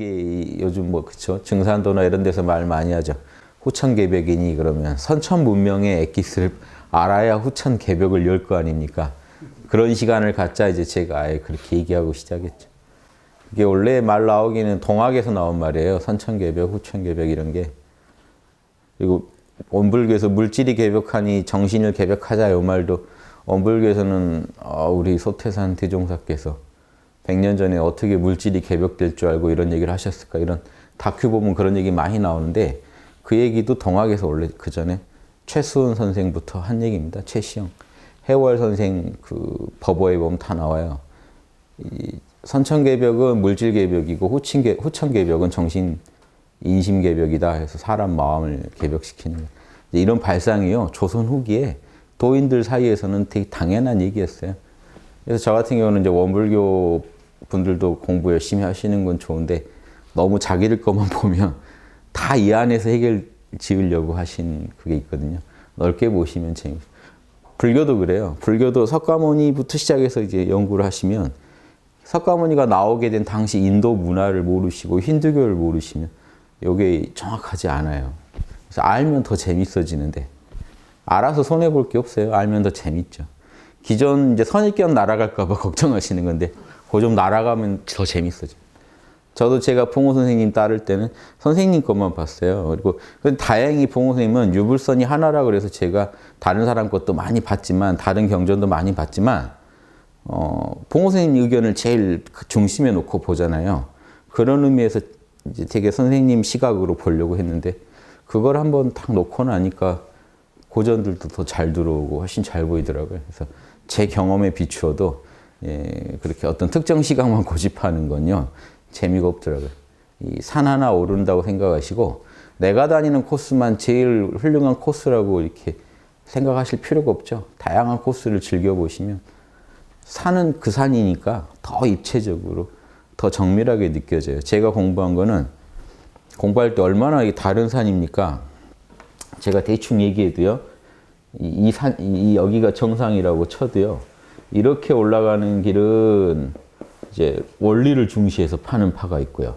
이게 요즘 뭐 그쵸 증산도나 이런 데서 말 많이 하죠. 후천개벽이니 그러면 선천 문명의 엑기스를 알아야 후천개벽을 열 거 아닙니까? 그런 시간을 갖자 이제 제가 아예 그렇게 얘기하고 시작했죠. 이게 원래 말 나오기는 동학에서 나온 말이에요. 선천개벽, 후천개벽 이런 게. 그리고 원불교에서 물질이 개벽하니 정신을 개벽하자 이 말도 원불교에서는 우리 소태산 대종사께서 100년 전에 어떻게 물질이 개벽될 줄 알고 이런 얘기를 하셨을까 이런 다큐 보면 그런 얘기 많이 나오는데 그 얘기도 동학에서 원래 그 전에 최수은 선생부터 한 얘기입니다. 최시영. 해월 선생 그 법어에 보면 다 나와요. 이 선천개벽은 물질개벽이고 후천개벽은 정신 인심개벽이다 해서 사람 마음을 개벽시키는 거예요. 이런 발상이요. 조선 후기에 도인들 사이에서는 되게 당연한 얘기였어요. 그래서 저 같은 경우는 이제 원불교 분들도 공부 열심히 하시는 건 좋은데 너무 자기들 것만 보면 다 이 안에서 해결 지으려고 하신 그게 있거든요. 넓게 보시면 재밌어요. 불교도 그래요. 불교도 석가모니부터 시작해서 이제 연구를 하시면 석가모니가 나오게 된 당시 인도 문화를 모르시고 힌두교를 모르시면 이게 정확하지 않아요. 그래서 알면 더 재밌어지는데 알아서 손해볼 게 없어요. 알면 더 재밌죠. 기존 이제 선입견 날아갈까 봐 걱정하시는 건데 그거 좀 날아가면 더 재밌어져. 저도 제가 봉호 선생님 따를 때는 선생님 것만 봤어요. 그리고 다행히 봉호 선생님은 유불선이 하나라 그래서 제가 다른 사람 것도 많이 봤지만 다른 경전도 많이 봤지만 봉호 선생님 의견을 제일 중심에 놓고 보잖아요. 그런 의미에서 이제 되게 선생님 시각으로 보려고 했는데 그걸 한번 딱 놓고 나니까 고전들도 더 잘 들어오고 훨씬 잘 보이더라고요. 그래서 제 경험에 비추어도 그렇게 어떤 특정 시각만 고집하는 건요. 재미가 없더라고요. 이 산 하나 오른다고 생각하시고 내가 다니는 코스만 제일 훌륭한 코스라고 이렇게 생각하실 필요가 없죠. 다양한 코스를 즐겨보시면 산은 그 산이니까 더 입체적으로 더 정밀하게 느껴져요. 제가 공부한 거는 공부할 때 얼마나 다른 산입니까? 제가 대충 얘기해도요. 여기가 정상이라고 쳐도요. 이렇게 올라가는 길은 이제 원리를 중시해서 파는 파가 있고요.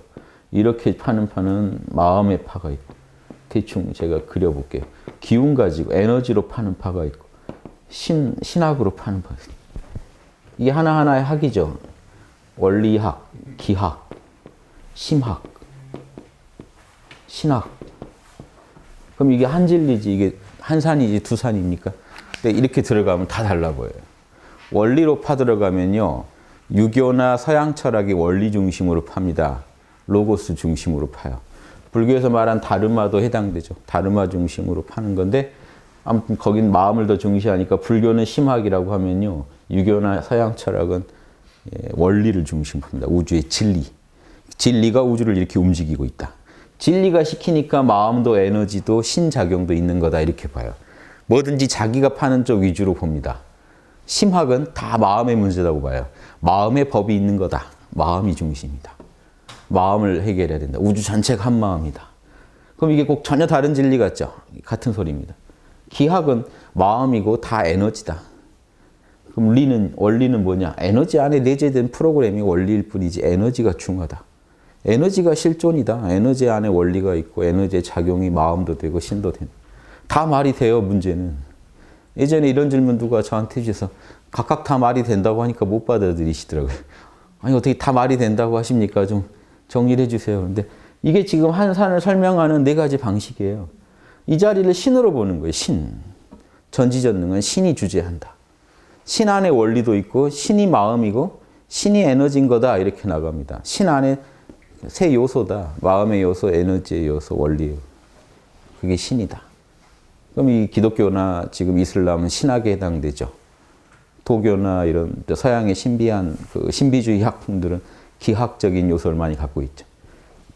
이렇게 파는 파는 마음의 파가 있고 대충 제가 그려볼게요. 기운 가지고 에너지로 파는 파가 있고 신학으로 파는 파가 있고 이게 하나하나의 학이죠. 원리학, 기학, 심학, 신학. 그럼 이게 한 진리지 이게 한 산이지 두 산입니까? 근데 이렇게 들어가면 다 달라 보여요. 원리로 파 들어가면요. 유교나 서양 철학이 원리 중심으로 팝니다. 로고스 중심으로 파요. 불교에서 말한 다르마도 해당되죠. 다르마 중심으로 파는 건데 아무튼 거긴 마음을 더 중시하니까 불교는 심학이라고 하면요. 유교나 서양 철학은 원리를 중심으로 팝니다. 우주의 진리. 진리가 우주를 이렇게 움직이고 있다. 진리가 시키니까 마음도 에너지도 신작용도 있는 거다 이렇게 봐요. 뭐든지 자기가 파는 쪽 위주로 봅니다. 심학은 다 마음의 문제라고 봐요. 마음의 법이 있는 거다. 마음이 중심이다. 마음을 해결해야 된다. 우주 전체가 한 마음이다. 그럼 이게 꼭 전혀 다른 진리 같죠? 같은 소리입니다. 기학은 마음이고 다 에너지다. 그럼 원리는 뭐냐? 에너지 안에 내재된 프로그램이 원리일 뿐이지 에너지가 중요하다. 에너지가 실존이다. 에너지 안에 원리가 있고 에너지의 작용이 마음도 되고 신도 된다. 다 말이 돼요. 문제는. 예전에 이런 질문 누가 저한테 해주셔서 각각 다 말이 된다고 하니까 못 받아들이시더라고요. 아니 어떻게 다 말이 된다고 하십니까? 좀 정리를 해주세요. 그런데 이게 지금 한 산을 설명하는 네 가지 방식이에요. 이 자리를 신으로 보는 거예요. 신. 전지전능은 신이 주재한다. 신 안에 원리도 있고 신이 마음이고 신이 에너지인 거다 이렇게 나갑니다. 신 안에 세 요소다. 마음의 요소, 에너지의 요소, 원리의 요소. 그게 신이다. 그럼 이 기독교나 지금 이슬람은 신학에 해당되죠. 도교나 이런 서양의 신비한 그 신비주의 학풍들은 기학적인 요소를 많이 갖고 있죠.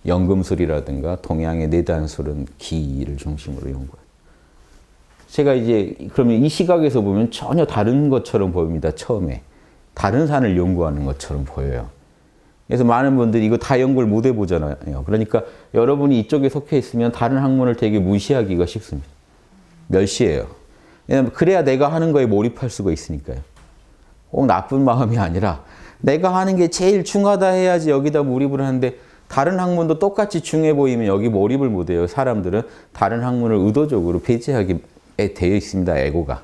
연금술이라든가 동양의 내단술은 기를 중심으로 연구해요. 제가 이제 그러면 이 시각에서 보면 전혀 다른 것처럼 보입니다. 처음에. 다른 산을 연구하는 것처럼 보여요. 그래서 많은 분들이 이거 다 연구를 못 해보잖아요. 그러니까 여러분이 이쪽에 속해 있으면 다른 학문을 되게 무시하기가 쉽습니다. 멸시해요. 왜냐하면 그래야 내가 하는 거에 몰입할 수가 있으니까요. 꼭 나쁜 마음이 아니라 내가 하는 게 제일 중하다 해야지 여기다 몰입을 하는데 다른 학문도 똑같이 중요해 보이면 여기 몰입을 못해요. 사람들은 다른 학문을 의도적으로 배제하게 되어 있습니다. 에고가.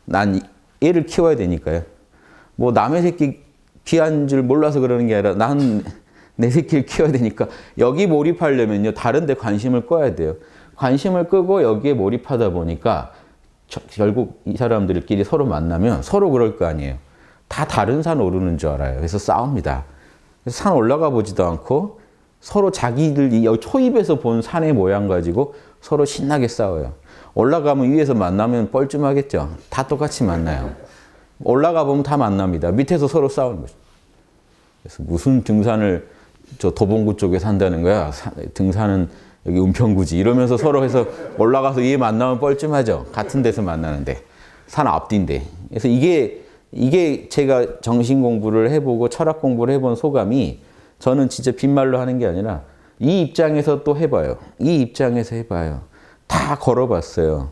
난 얘를 키워야 되니까요. 뭐 남의 새끼 귀한 줄 몰라서 그러는 게 아니라 난 내 새끼를 키워야 되니까 여기 몰입하려면요. 다른 데 관심을 꺼야 돼요. 관심을 끄고 여기에 몰입하다 보니까 결국 이 사람들끼리 서로 만나면 서로 그럴 거 아니에요. 다 다른 산 오르는 줄 알아요. 그래서 싸웁니다. 그래서 산 올라가 보지도 않고 서로 자기들 초입에서 본 산의 모양 가지고 서로 신나게 싸워요. 올라가면 위에서 만나면 뻘쭘하겠죠. 다 똑같이 만나요. 올라가 보면 다 만납니다. 밑에서 서로 싸우는 거죠. 그래서 무슨 등산을 저 도봉구 쪽에 산다는 거야. 등산은 여기 은평구지. 이러면서 서로 해서 올라가서 위에 만나면 뻘쭘하죠. 같은 데서 만나는데. 산 앞뒤인데. 그래서 이게 제가 정신 공부를 해보고 철학 공부를 해본 소감이 저는 진짜 빈말로 하는 게 아니라 이 입장에서 또 해봐요. 이 입장에서 해봐요. 다 걸어봤어요.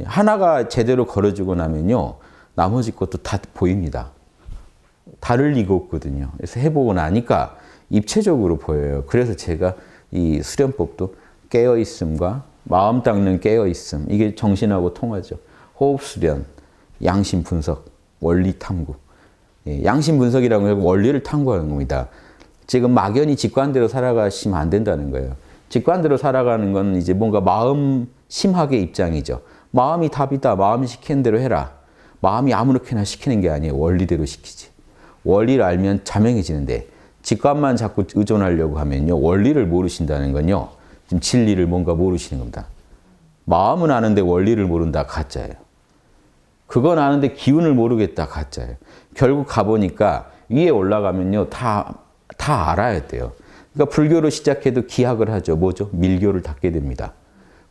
하나가 제대로 걸어지고 나면요. 나머지 것도 다 보입니다. 다를 리가 없거든요. 그래서 해보고 나니까 입체적으로 보여요. 그래서 제가 이 수련법도 깨어있음과 마음 닦는 깨어있음. 이게 정신하고 통하죠. 호흡 수련, 양심 분석, 원리 탐구. 양심 분석이라고 하면 원리를 탐구하는 겁니다. 지금 막연히 직관대로 살아가시면 안 된다는 거예요. 직관대로 살아가는 건 이제 뭔가 마음 심학의 입장이죠. 마음이 답이다. 마음이 시키는 대로 해라. 마음이 아무렇게나 시키는 게 아니에요. 원리대로 시키지. 원리를 알면 자명해지는데 직관만 자꾸 의존하려고 하면요. 원리를 모르신다는 건요. 지금 진리를 뭔가 모르시는 겁니다. 마음은 아는데 원리를 모른다. 가짜예요. 그건 아는데 기운을 모르겠다. 가짜예요. 결국 가보니까 위에 올라가면요. 다 알아야 돼요. 그러니까 불교로 시작해도 기학을 하죠. 뭐죠? 밀교를 닦게 됩니다.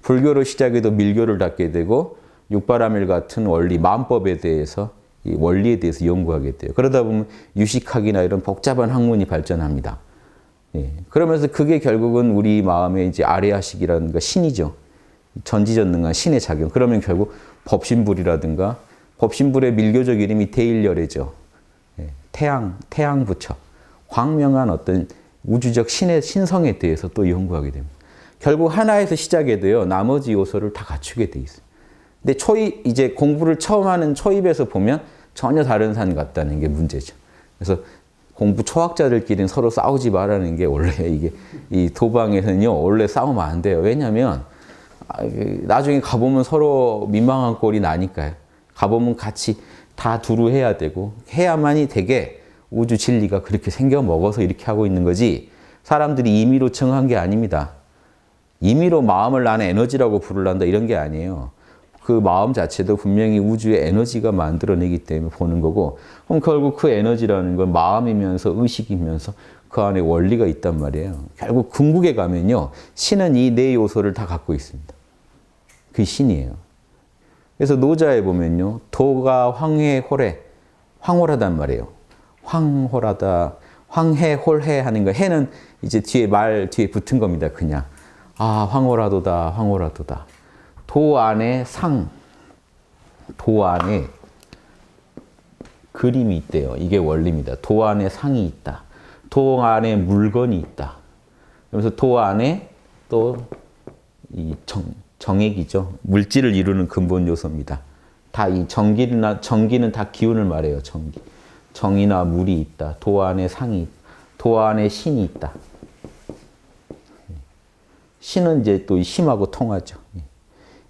불교로 시작해도 밀교를 닦게 되고 육바라밀 같은 원리, 마음법에 대해서 이 원리에 대해서 연구하게 돼요. 그러다 보면 유식학이나 이런 복잡한 학문이 발전합니다. 예. 그러면서 그게 결국은 우리 마음의 이제 아레아식이라든가 신이죠. 전지전능한 신의 작용. 그러면 결국 법신불이라든가 법신불의 밀교적 이름이 대일열애죠. 예. 태양 부처. 광명한 어떤 우주적 신의 신성에 대해서 또 연구하게 됩니다. 결국 하나에서 시작해도요. 나머지 요소를 다 갖추게 돼 있어요. 근데 초입, 이제 공부를 처음 하는 초입에서 보면 전혀 다른 산 같다는 게 문제죠. 그래서 공부 초학자들끼리는 서로 싸우지 말라는 게 원래 이게 이 도방에서는요, 원래 싸우면 안 돼요. 왜냐면 나중에 가보면 서로 민망한 꼴이 나니까요. 가보면 같이 다 두루 해야 되고, 해야만이 되게 우주 진리가 그렇게 생겨 먹어서 이렇게 하고 있는 거지, 사람들이 임의로 청한 게 아닙니다. 임의로 마음을 나는 에너지라고 부르란다 이런 게 아니에요. 그 마음 자체도 분명히 우주의 에너지가 만들어내기 때문에 보는 거고, 그럼 결국 그 에너지라는 건 마음이면서 의식이면서 그 안에 원리가 있단 말이에요. 결국 궁극에 가면요. 신은 이 네 요소를 다 갖고 있습니다. 그게 신이에요. 그래서 노자에 보면요. 도가 황해홀해. 황홀하단 말이에요. 황홀하다. 황해홀해 하는 거. 해는 이제 뒤에 뒤에 붙은 겁니다. 그냥. 아, 황홀하도다. 황홀하도다. 도 안에 도 안에 그림이 있대요. 이게 원리입니다. 도 안에 상이 있다. 도 안에 물건이 있다. 그러면서 도 안에 또 이 정액이죠. 물질을 이루는 근본 요소입니다. 다 이 전기는 다 기운을 말해요. 전기. 정이나 물이 있다. 도 안에 상이 있다. 도 안에 신이 있다. 신은 이제 또 심하고 통하죠.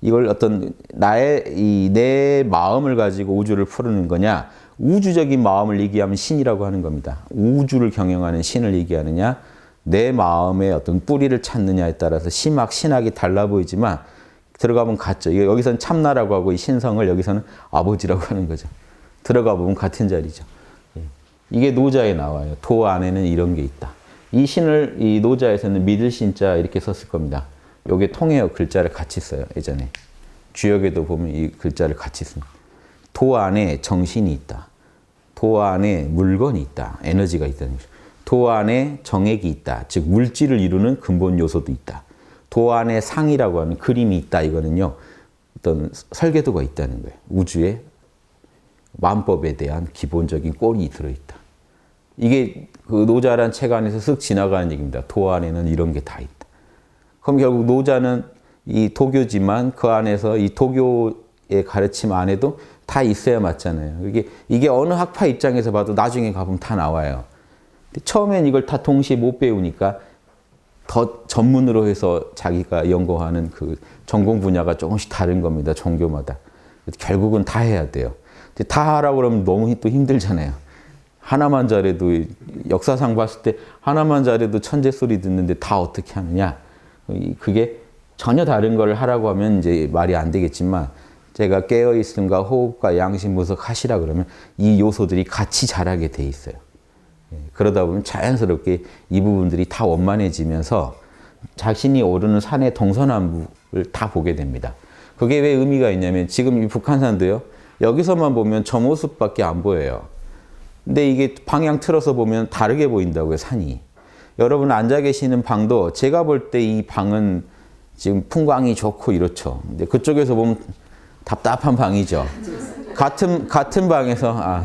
이걸 어떤 내 마음을 가지고 우주를 푸르는 거냐, 우주적인 마음을 얘기하면 신이라고 하는 겁니다. 우주를 경영하는 신을 얘기하느냐, 내 마음의 어떤 뿌리를 찾느냐에 따라서 신학이 달라 보이지만 들어가보면 같죠. 여기서는 참나라고 하고 이 신성을 여기서는 아버지라고 하는 거죠. 들어가 보면 같은 자리죠. 이게 노자에 나와요. 도 안에는 이런 게 있다. 이 신을 이 노자에서는 믿을 신자 이렇게 썼을 겁니다. 요게 통해요. 글자를 같이 써요. 예전에. 주역에도 보면 이 글자를 같이 씁니다. 도 안에 정신이 있다. 도 안에 물건이 있다. 에너지가 있다는 거죠. 도 안에 정액이 있다. 즉 물질을 이루는 근본 요소도 있다. 도 안에 상이라고 하는 그림이 있다. 이거는요. 어떤 설계도가 있다는 거예요. 우주의 만법에 대한 기본적인 꼴이 들어있다. 이게 그 노자란 책 안에서 쓱 지나가는 얘기입니다. 도 안에는 이런 게 다 있다. 그럼 결국 노자는 이 도교지만 그 안에서 이 도교의 가르침 안에도 다 있어야 맞잖아요. 이게 어느 학파 입장에서 봐도 나중에 가보면 다 나와요. 근데 처음엔 이걸 다 동시에 못 배우니까 더 전문으로 해서 자기가 연구하는 그 전공 분야가 조금씩 다른 겁니다. 종교마다. 결국은 다 해야 돼요. 근데 다 하라고 그러면 너무 또 힘들잖아요. 하나만 잘해도 역사상 봤을 때 하나만 잘해도 천재 소리 듣는데 다 어떻게 하느냐. 그게 전혀 다른 걸 하라고 하면 이제 말이 안 되겠지만 제가 깨어있음과 호흡과 양심 분석 하시라 그러면 이 요소들이 같이 자라게 돼 있어요. 그러다 보면 자연스럽게 이 부분들이 다 원만해지면서 자신이 오르는 산의 동서남북을 다 보게 됩니다. 그게 왜 의미가 있냐면 지금 이 북한산도요. 여기서만 보면 저 모습밖에 안 보여요. 근데 이게 방향 틀어서 보면 다르게 보인다고요, 산이. 여러분 앉아 계시는 방도 제가 볼 때 이 방은 지금 풍광이 좋고 이렇죠. 근데 그쪽에서 보면 답답한 방이죠. 같은 방에서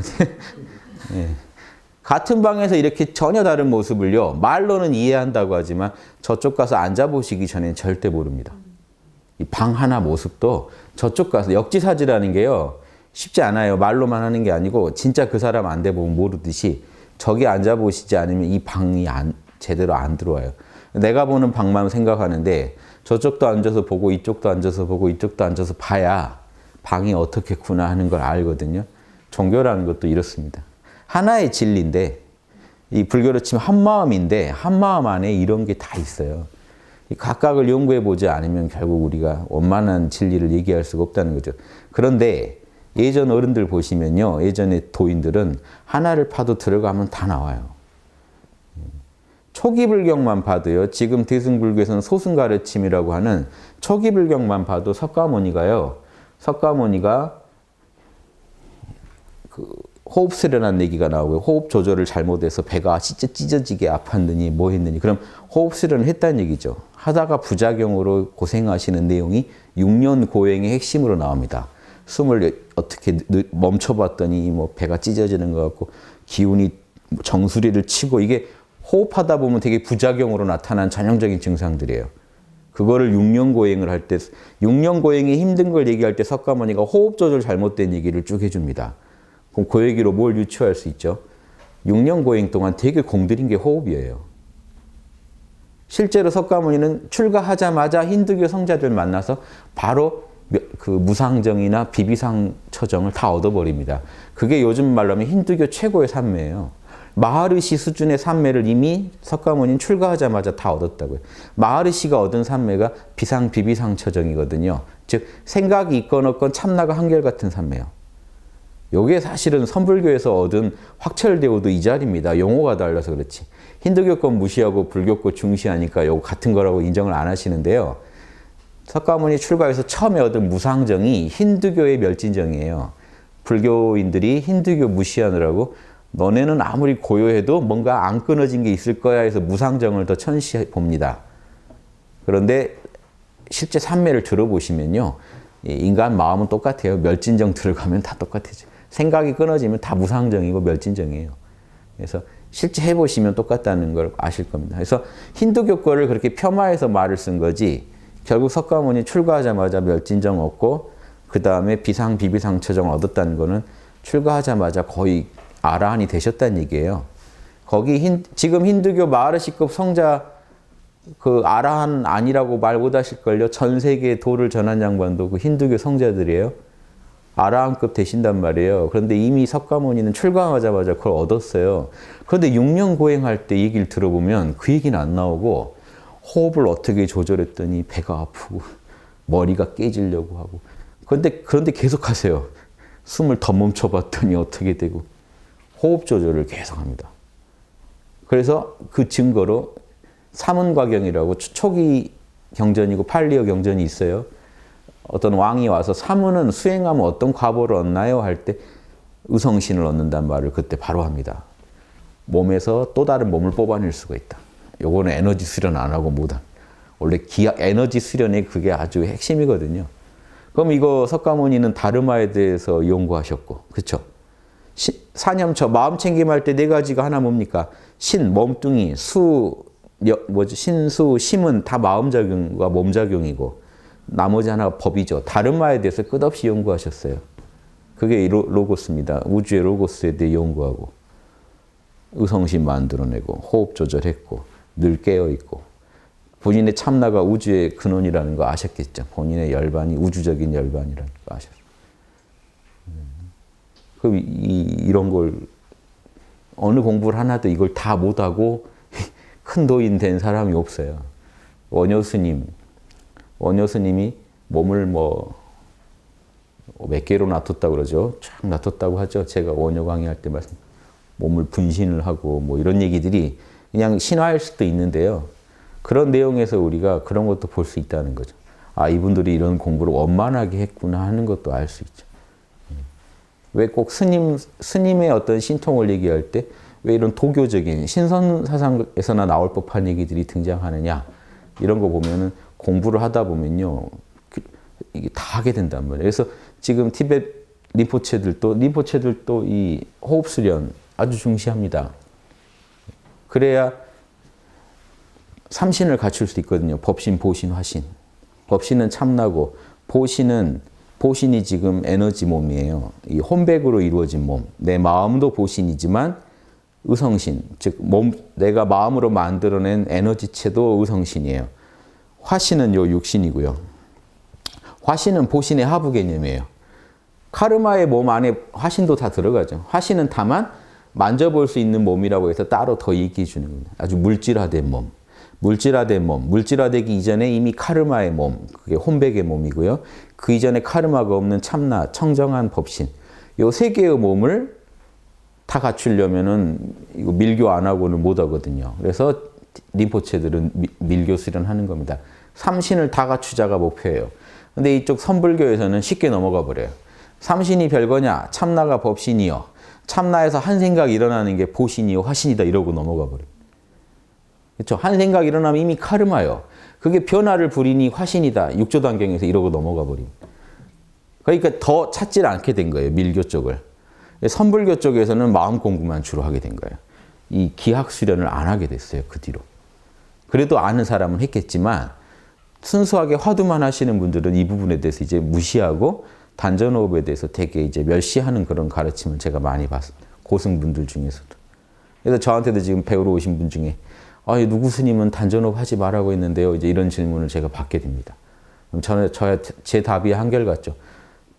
네. 같은 방에서 이렇게 전혀 다른 모습을요. 말로는 이해한다고 하지만 저쪽 가서 앉아보시기 전에는 절대 모릅니다. 이 방 하나 모습도 저쪽 가서 역지사지라는 게요. 쉽지 않아요. 말로만 하는 게 아니고 진짜 그 사람 안 돼 보면 모르듯이 저기 앉아보시지 않으면 이 방이 제대로 안 들어와요. 내가 보는 방만 생각하는데 저쪽도 앉아서 보고 이쪽도 앉아서 보고 이쪽도 앉아서 봐야 방이 어떻겠구나 하는 걸 알거든요. 종교라는 것도 이렇습니다. 하나의 진리인데 이 불교로 치면 한마음인데 한마음 안에 이런 게 다 있어요. 각각을 연구해 보지 않으면 결국 우리가 원만한 진리를 얘기할 수가 없다는 거죠. 그런데 예전 어른들 보시면요. 예전의 도인들은 하나를 파도 들어가면 다 나와요. 초기 불경만 봐도요. 지금 대승불교에서는 소승 가르침이라고 하는 초기 불경만 봐도 석가모니가 그 호흡 수련한 얘기가 나오고요. 호흡 조절을 잘못해서 배가 찢어지게 아팠느니 뭐 했느니 그럼 호흡 수련을 했다는 얘기죠. 하다가 부작용으로 고생하시는 내용이 6년 고행의 핵심으로 나옵니다. 숨을 어떻게 멈춰봤더니 뭐 배가 찢어지는 것 같고 기운이 정수리를 치고 이게 호흡하다 보면 되게 부작용으로 나타난 전형적인 증상들이에요. 그거를 6년 고행을 할 때 6년 고행이 힘든 걸 얘기할 때 석가모니가 호흡 조절 잘못된 얘기를 쭉 해줍니다. 그럼 그 얘기로 뭘 유추할 수 있죠? 6년 고행 동안 되게 공들인 게 호흡이에요. 실제로 석가모니는 출가하자마자 힌두교 성자들 만나서 바로 그 무상정이나 비비상처정을 다 얻어버립니다. 그게 요즘 말로 하면 힌두교 최고의 삼매예요. 마하르시 수준의 삼매를 이미 석가모니는 출가하자마자 다 얻었다고요. 마하르시가 얻은 삼매가 비상, 비비상처정이거든요. 즉 생각이 있건 없건 참나가 한결같은 삼매예요. 요게 사실은 선불교에서 얻은 확철대오도 이 자리입니다. 용어가 달라서 그렇지. 힌두교 건 무시하고 불교 거 중시하니까 요거 같은 거라고 인정을 안 하시는데요. 석가모니 출가해서 처음에 얻은 무상정이 힌두교의 멸진정이에요. 불교인들이 힌두교 무시하느라고 너네는 아무리 고요해도 뭔가 안 끊어진 게 있을 거야 해서 무상정을 더 천시해 봅니다. 그런데 실제 삼매를 들어보시면요. 인간 마음은 똑같아요. 멸진정 들어가면 다 똑같아져. 생각이 끊어지면 다 무상정이고 멸진정이에요. 그래서 실제 해보시면 똑같다는 걸 아실 겁니다. 그래서 힌두교 거를 그렇게 폄하해서 말을 쓴 거지 결국 석가모니 출가하자마자 멸진정 얻고 그 다음에 비상, 비비상처정 얻었다는 거는 출가하자마자 거의 아라한이 되셨다는 얘기예요. 거기 지금 힌두교 마하르시급 성자 그 아라한 아니라고 말 못하실걸요. 전 세계 도를 전한 양반도 그 힌두교 성자들이에요. 아라한급 되신단 말이에요. 그런데 이미 석가모니는 출가하자마자 그걸 얻었어요. 그런데 6년 고행할 때 얘기를 들어보면 그 얘기는 안 나오고 호흡을 어떻게 조절했더니 배가 아프고 머리가 깨지려고 하고 그런데 계속 하세요. 숨을 더 멈춰봤더니 어떻게 되고 호흡 조절을 계속합니다. 그래서 그 증거로 사문과경이라고 초기 경전이고 팔리어 경전이 있어요. 어떤 왕이 와서 사문은 수행하면 어떤 과보를 얻나요? 할 때 의성신을 얻는다는 말을 그때 바로 합니다. 몸에서 또 다른 몸을 뽑아낼 수가 있다. 요거는 에너지 수련 안 하고 못한. 원래 에너지 수련이 그게 아주 핵심이거든요. 그럼 이거 석가모니는 다르마에 대해서 연구하셨고, 그렇죠? 사념처 마음 챙김할 때 네 가지가 하나 뭡니까? 신, 몸뚱이, 신수, 심은 다 마음작용과 몸작용이고 나머지 하나가 법이죠. 다른 말에 대해서 끝없이 연구하셨어요. 그게 로고스입니다. 우주의 로고스에 대해 연구하고 의성신 만들어내고 호흡 조절했고 늘 깨어있고 본인의 참나가 우주의 근원이라는 거 아셨겠죠. 본인의 열반이 우주적인 열반이라는 거 아셨어요. 그럼 이런 걸 어느 공부를 하나도 이걸 다 못하고 큰 도인 된 사람이 없어요. 원효 스님이 몸을 몇 개로 놔뒀다고 그러죠. 쫙 놔뒀다고 하죠. 제가 원효 강의할 때 말씀. 몸을 분신을 하고 이런 얘기들이 그냥 신화일 수도 있는데요. 그런 내용에서 우리가 그런 것도 볼 수 있다는 거죠. 아, 이분들이 이런 공부를 원만하게 했구나 하는 것도 알 수 있죠. 왜 꼭 스님의 어떤 신통을 얘기할 때 왜 이런 도교적인 신선 사상에서나 나올 법한 얘기들이 등장하느냐 이런 거 보면은 공부를 하다 보면요 이게 다 하게 된단 말이에요. 그래서 지금 티베트 린포체들도 이 호흡 수련 아주 중시합니다. 그래야 삼신을 갖출 수 있거든요. 법신, 보신, 화신. 법신은 참나고 보신이 지금 에너지 몸이에요. 이 혼백으로 이루어진 몸. 내 마음도 보신이지만 의성신, 즉 내가 마음으로 만들어낸 에너지체도 의성신이에요. 화신은 요 육신이고요. 화신은 보신의 하부 개념이에요. 카르마의 몸 안에 화신도 다 들어가죠. 화신은 다만 만져볼 수 있는 몸이라고 해서 따로 더 얘기해 주는 겁니다. 아주 물질화된 몸. 물질화되기 이전에 이미 카르마의 몸, 그게 혼백의 몸이고요. 그 이전에 카르마가 없는 참나, 청정한 법신. 요 세 개의 몸을 다 갖추려면은 이거 밀교 안 하고는 못 하거든요. 그래서 린포체들은 밀교 수련하는 겁니다. 삼신을 다 갖추자가 목표예요. 근데 이쪽 선불교에서는 쉽게 넘어가 버려요. 삼신이 별거냐? 참나가 법신이요. 참나에서 한 생각이 일어나는 게 보신이요, 화신이다 이러고 넘어가 버려요. 그렇죠? 한 생각이 일어나면 이미 카르마요. 그게 변화를 부리니 화신이다. 육조단경에서 이러고 넘어가 버립니다. 그러니까 더 찾질 않게 된 거예요. 밀교 쪽을. 선불교 쪽에서는 마음 공부만 주로 하게 된 거예요. 이 기학 수련을 안 하게 됐어요. 그 뒤로. 그래도 아는 사람은 했겠지만 순수하게 화두만 하시는 분들은 이 부분에 대해서 이제 무시하고 단전호흡에 대해서 되게 이제 멸시하는 그런 가르침을 제가 많이 봤습니다. 고승분들 중에서도. 그래서 저한테도 지금 배우러 오신 분 중에 누구 스님은 단전호흡 하지 말라고 했는데요. 이제 이런 질문을 제가 받게 됩니다. 그럼 제 답이 한결같죠.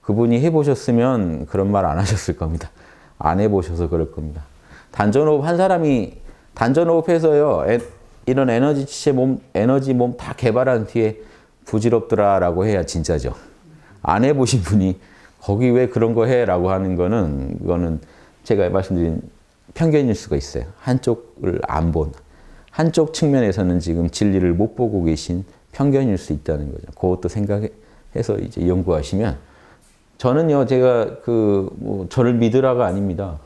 그분이 해보셨으면 그런 말 안 하셨을 겁니다. 안 해보셔서 그럴 겁니다. 단전호흡 한 사람이 단전호흡해서요. 이런 에너지 몸 다 개발한 뒤에 부질없더라라고 해야 진짜죠. 안 해보신 분이 거기 왜 그런 거 해? 라고 하는 거는 이거는 제가 말씀드린 편견일 수가 있어요. 한쪽을 안 본. 한쪽 측면에서는 지금 진리를 못 보고 계신 편견일 수 있다는 거죠. 그것도 생각해서 이제 연구하시면 저는요, 제가 저를 믿으라가 아닙니다.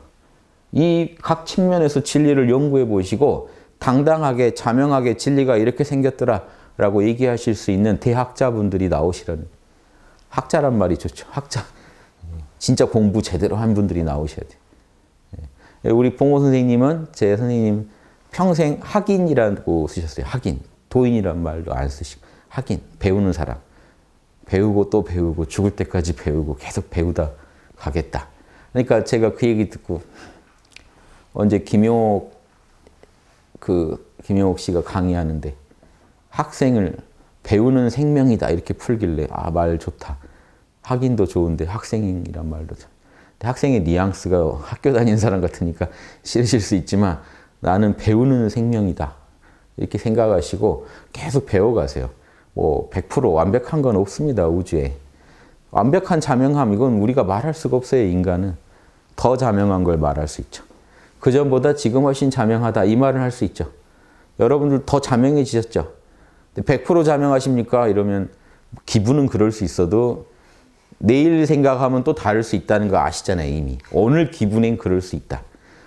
이 각 측면에서 진리를 연구해 보시고 당당하게 자명하게 진리가 이렇게 생겼더라라고 얘기하실 수 있는 대학자분들이 나오시라는. 학자란 말이 좋죠. 학자. 진짜 공부 제대로 한 분들이 나오셔야 돼요. 우리 봉호 선생님은 제 선생님 평생 학인이라고 쓰셨어요. 학인. 도인이란 말도 안 쓰시고. 학인. 배우는 사람. 배우고 또 배우고 죽을 때까지 배우고 계속 배우다 가겠다. 그러니까 제가 그 얘기 듣고 언제 김용옥 씨가 강의하는데 학생을 배우는 생명이다 이렇게 풀길래 말 좋다. 학인도 좋은데 학생이란 말도 참. 근데 학생의 뉘앙스가 학교 다니는 사람 같으니까 싫으실 수 있지만 나는 배우는 생명이다. 이렇게 생각하시고 계속 배워가세요. 100% 완벽한 건 없습니다. 우주에. 완벽한 자명함 이건 우리가 말할 수가 없어요. 인간은. 더 자명한 걸 말할 수 있죠. 그전보다 지금 훨씬 자명하다 이 말은 할 수 있죠. 여러분들 더 자명해지셨죠. 100% 자명하십니까? 이러면 기분은 그럴 수 있어도 내일 생각하면 또 다를 수 있다는 거 아시잖아요. 이미. 오늘 기분엔 그럴 수 있다.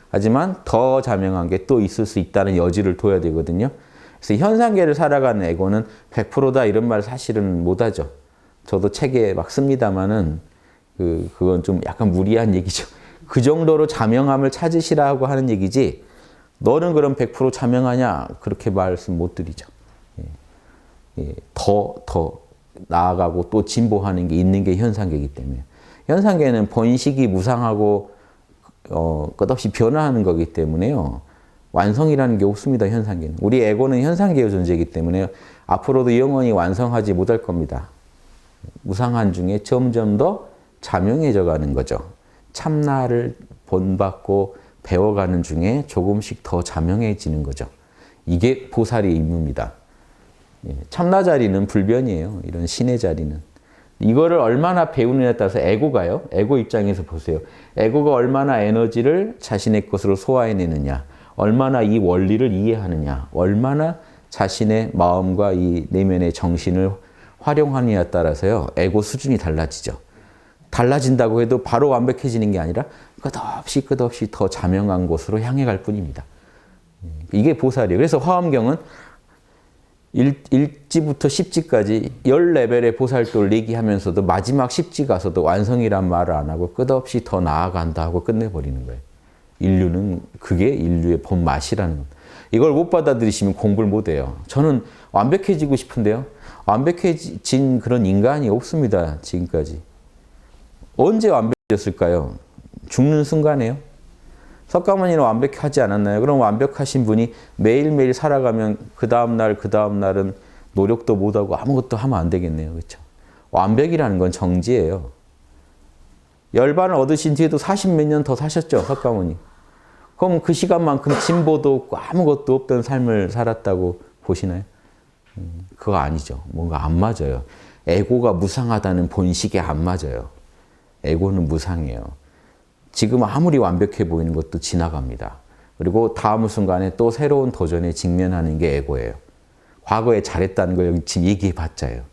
하지만 더 자명한 게 또 있을 수 있다는 여지를 둬야 되거든요. 그래서 현상계를 살아가는 에고는 100%다 이런 말 사실은 못하죠. 저도 책에 막 씁니다마는 그건 좀 약간 무리한 얘기죠. 그 정도로 자명함을 찾으시라고 하는 얘기지 너는 그럼 100% 자명하냐? 그렇게 말씀 못 드리죠. 더 나아가고 또 진보하는 게 있는 게 현상계이기 때문에. 현상계는 번식이 무상하고 끝없이 변화하는 거기 때문에요. 완성이라는 게 없습니다. 현상계는. 우리 에고는 현상계의 존재이기 때문에 앞으로도 영원히 완성하지 못할 겁니다. 무상한 중에 점점 더 자명해져 가는 거죠. 참나를 본받고 배워가는 중에 조금씩 더 자명해지는 거죠. 이게 보살의 임무입니다. 참나 자리는 불변이에요. 이런 신의 자리는. 이거를 얼마나 배우느냐에 따라서 에고가요. 에고 입장에서 보세요. 에고가 얼마나 에너지를 자신의 것으로 소화해내느냐. 얼마나 이 원리를 이해하느냐. 얼마나 자신의 마음과 이 내면의 정신을 활용하느냐에 따라서요. 에고 수준이 달라지죠. 달라진다고 해도 바로 완벽해지는 게 아니라 끝없이 더 자명한 곳으로 향해 갈 뿐입니다. 이게 보살이에요. 그래서 화엄경은 1지부터 10지까지 10레벨의 보살도를 얘기하면서도 마지막 10지 가서도 완성이란 말을 안 하고 끝없이 더 나아간다 하고 끝내버리는 거예요. 인류는 그게 인류의 본맛이라는 겁니다. 이걸 못 받아들이시면 공부를 못 해요. 저는 완벽해지고 싶은데요. 완벽해진 그런 인간이 없습니다. 지금까지. 언제 완벽해졌을까요? 죽는 순간에요. 석가모니는 완벽하지 않았나요? 그럼 완벽하신 분이 매일매일 살아가면 그 다음날은 노력도 못하고 아무것도 하면 안 되겠네요. 그렇죠? 완벽이라는 건 정지예요. 열반을 얻으신 뒤에도 40몇 년 더 사셨죠, 석가모니. 그럼 그 시간만큼 진보도 없고 아무것도 없던 삶을 살았다고 보시나요? 그거 아니죠. 뭔가 안 맞아요. 에고가 무상하다는 본식에 안 맞아요. 에고는 무상해요. 지금 아무리 완벽해 보이는 것도 지나갑니다. 그리고 다음 순간에 또 새로운 도전에 직면하는 게 에고예요. 과거에 잘했다는 걸 지금 얘기해 봤자예요.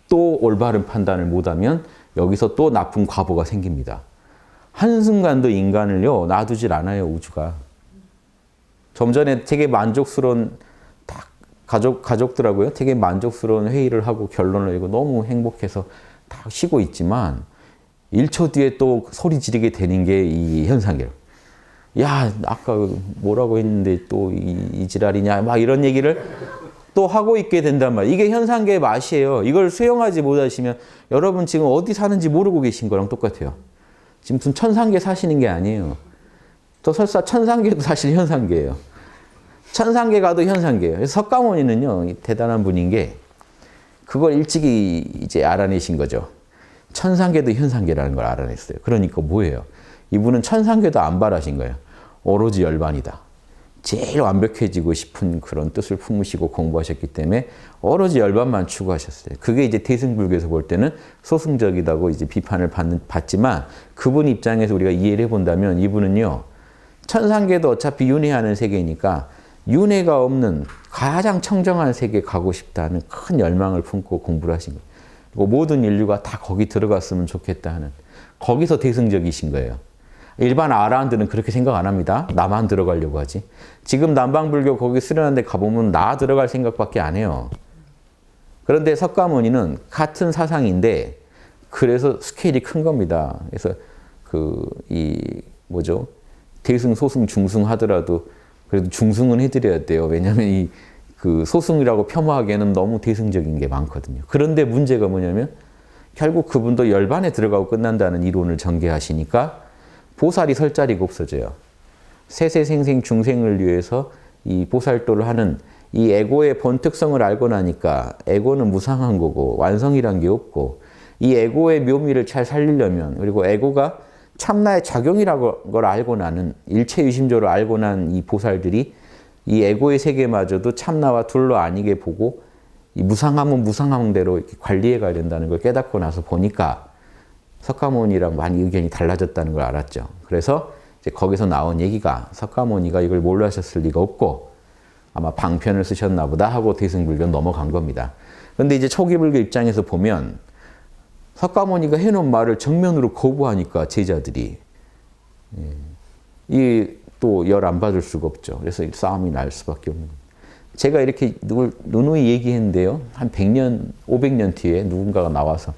또 올바른 판단을 못하면 여기서 또 나쁜 과보가 생깁니다. 한순간도 인간을요, 놔두질 않아요, 우주가. 좀 전에 되게 만족스러운, 가족들하고요, 되게 만족스러운 회의를 하고 결론을 내고 너무 행복해서 다 쉬고 있지만 1초 뒤에 또 소리 지르게 되는 게 이 현상이에요. 야, 아까 뭐라고 했는데 또 이 지랄이냐, 막 이런 얘기를 또 하고 있게 된단 말이에요. 이게 현상계의 맛이에요. 이걸 수용하지 못하시면 여러분 지금 어디 사는지 모르고 계신 거랑 똑같아요. 지금 무슨 천상계 사시는 게 아니에요. 또 설사 천상계도 사실 현상계예요. 천상계 가도 현상계예요. 그래서 석가모니는요, 대단한 분인 게 그걸 일찍이 이제 알아내신 거죠. 천상계도 현상계라는 걸 알아냈어요. 그러니까 뭐예요? 이분은 천상계도 안 바라신 거예요. 오로지 열반이다. 제일 완벽해지고 싶은 그런 뜻을 품으시고 공부하셨기 때문에 오로지 열반만 추구하셨어요. 그게 이제 태승불교에서 볼 때는 소승적이다고 이제 비판을 받지만 그분 입장에서 우리가 이해를 해본다면 이분은요, 천상계도 어차피 윤회하는 세계니까 윤회가 없는 가장 청정한 세계에 가고 싶다는 큰 열망을 품고 공부를 하신 거예요. 그리고 모든 인류가 다 거기 들어갔으면 좋겠다 하는, 거기서 대승적이신 거예요. 일반 아라한들은 그렇게 생각 안 합니다. 나만 들어가려고 하지. 지금 남방불교 거기 수련한 데 가보면 나 들어갈 생각밖에 안 해요. 그런데 석가모니는 같은 사상인데 그래서 스케일이 큰 겁니다. 그래서 대승, 소승, 중승 하더라도 그래도 중승은 해드려야 돼요. 왜냐하면 소승이라고 폄하하기에는 너무 대승적인 게 많거든요. 그런데 문제가 뭐냐면 결국 그분도 열반에 들어가고 끝난다는 이론을 전개하시니까 보살이 설 자리가 없어져요. 세세생생 중생을 위해서 이 보살도를 하는 이 에고의 본특성을 알고 나니까 에고는 무상한 거고 완성이란 게 없고, 이 에고의 묘미를 잘 살리려면, 그리고 에고가 참나의 작용이라는 걸 알고 나는, 일체유심조를 알고 난 이 보살들이 이 에고의 세계마저도 참나와 둘로 아니게 보고 이 무상함은 무상함대로 이렇게 관리해 가야 된다는 걸 깨닫고 나서 보니까 석가모니랑 많이 의견이 달라졌다는 걸 알았죠. 그래서 이제 거기서 나온 얘기가 석가모니가 이걸 몰라셨을 리가 없고 아마 방편을 쓰셨나 보다 하고 대승불교 넘어간 겁니다. 그런데 이제 초기불교 입장에서 보면 석가모니가 해놓은 말을 정면으로 거부하니까 제자들이 또 열 안 받을 수가 없죠. 그래서 싸움이 날 수밖에 없는 겁니다. 제가 이렇게 누누이 얘기했는데요. 한 100년, 500년 뒤에 누군가가 나와서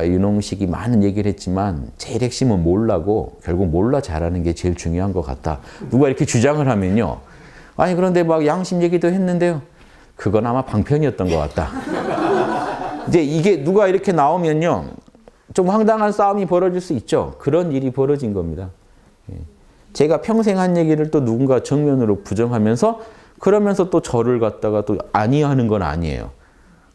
윤홍식이 많은 얘기를 했지만 제일 핵심은 몰라고 결국 몰라 잘하는 게 제일 중요한 것 같다. 누가 이렇게 주장을 하면요. 아니 그런데 막 양심 얘기도 했는데요. 그건 아마 방편이었던 것 같다. 이제 이게 누가 이렇게 나오면요. 좀 황당한 싸움이 벌어질 수 있죠. 그런 일이 벌어진 겁니다. 제가 평생 한 얘기를 또 누군가 정면으로 부정하면서 그러면서 또 저를 갖다가 또 아니하는 건 아니에요.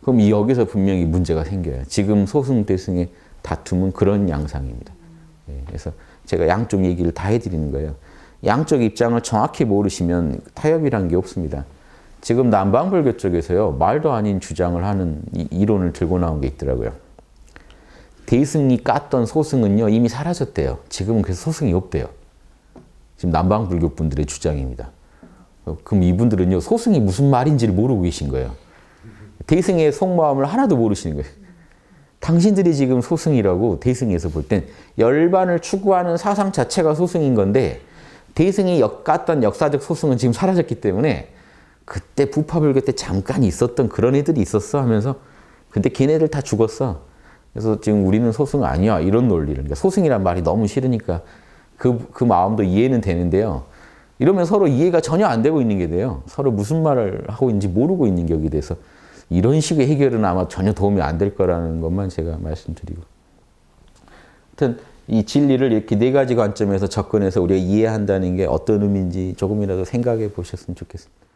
그럼 여기서 분명히 문제가 생겨요. 지금 소승 대승의 다툼은 그런 양상입니다. 그래서 제가 양쪽 얘기를 다 해드리는 거예요. 양쪽 입장을 정확히 모르시면 타협이란 게 없습니다. 지금 남방불교 쪽에서요. 말도 아닌 주장을 하는 이론을 들고 나온 게 있더라고요. 대승이 깠던 소승은요. 이미 사라졌대요. 지금은 그래서 소승이 없대요. 지금 남방불교 분들의 주장입니다. 그럼 이분들은요. 소승이 무슨 말인지를 모르고 계신 거예요. 대승의 속마음을 하나도 모르시는 거예요. 당신들이 지금 소승이라고 대승에서 볼 땐 열반을 추구하는 사상 자체가 소승인 건데 대승이 깠던 역사적 소승은 지금 사라졌기 때문에 그때 부파불교 때 잠깐 있었던 그런 애들이 있었어 하면서 근데 걔네들 다 죽었어. 그래서 지금 우리는 소승 아니야 이런 논리를. 그러니까 소승이란 말이 너무 싫으니까 그 마음도 이해는 되는데요. 이러면 서로 이해가 전혀 안 되고 있는 게 돼요. 서로 무슨 말을 하고 있는지 모르고 있는 격이 돼서 이런 식의 해결은 아마 전혀 도움이 안 될 거라는 것만 제가 말씀드리고. 하여튼 이 진리를 이렇게 네 가지 관점에서 접근해서 우리가 이해한다는 게 어떤 의미인지 조금이라도 생각해 보셨으면 좋겠습니다.